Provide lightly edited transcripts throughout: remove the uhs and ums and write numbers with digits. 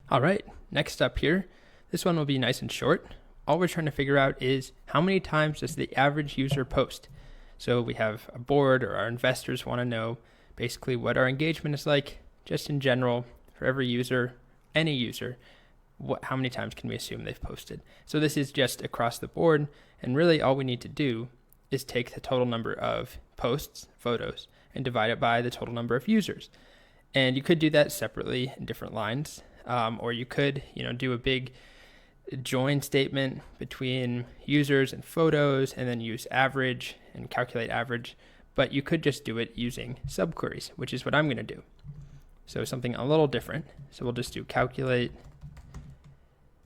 All right, next up here, this one will be nice and short. All we're trying to figure out is how many times does the average user post? So we have a board, or our investors want to know basically what our engagement is like, just in general, for every user, any user, how many times can we assume they've posted? So this is just across the board, and really all we need to do is take the total number of posts, photos, and divide it by the total number of users. And you could do that separately in different lines, or you could, do a big join statement between users and photos, and then use average and calculate average. But you could just do it using subqueries, which is what I'm going to do. So something a little different. So we'll just do calculate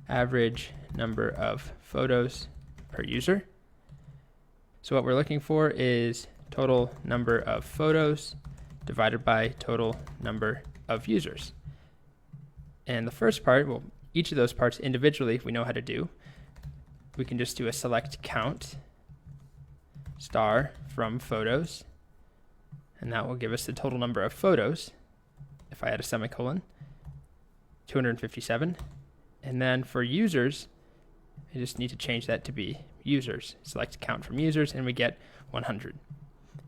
average number of photos per user. So what we're looking for is total number of photos divided by total number of users. And the first part, well, each of those parts individually, we know how to do. We can just do a select count star from photos, and that will give us the total number of photos. If I add a semicolon, 257. And then for users, I just need to change that to be users. Select count from users, and we get 100.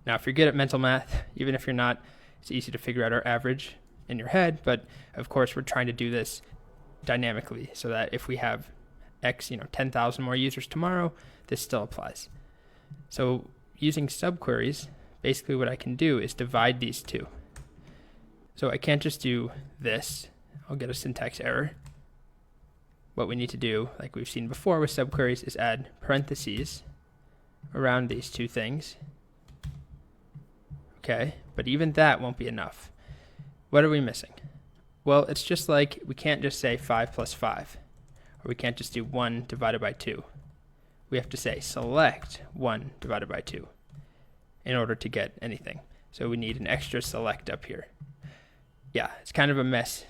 Now, if you're good at mental math, even if you're not, it's easy to figure out our average in your head. But of course, we're trying to do this dynamically so that if we have X, 10,000 more users tomorrow, this still applies. So using subqueries, basically what I can do is divide these two. So I can't just do this. I'll get a syntax error. What we need to do, like we've seen before with subqueries, is add parentheses around these two things. Okay, but even that won't be enough. What are we missing? Well, it's just like we can't just say 5 plus 5, or we can't just do 1 divided by 2. We have to say select 1 divided by 2 in order to get anything. So we need an extra select up here. Yeah, it's kind of a mess.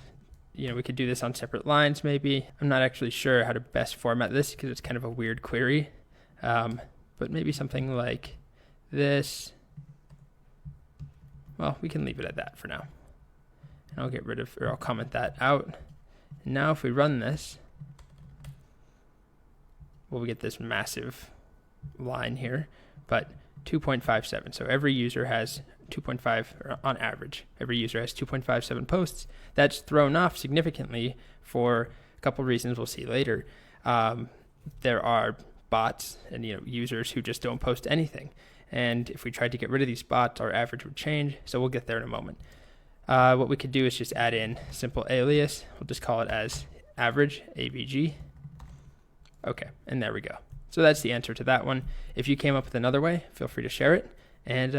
We could do this on separate lines maybe. I'm not actually sure how to best format this because it's kind of a weird query. But maybe something like this. Well, we can leave it at that for now. And I'll comment that out. And now if we run this, we'll get this massive line here, but 2.57. So every user has 2.5, or on average, every user has 2.57 posts. That's thrown off significantly for a couple reasons we'll see later. There are bots and users who just don't post anything. And if we tried to get rid of these bots, our average would change. So we'll get there in a moment. What we could do is just add in simple alias. We'll just call it as average, AVG. Okay, and there we go. So that's the answer to that one. If you came up with another way, feel free to share it, and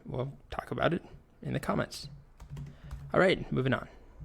we'll talk about it in the comments. All right, moving on.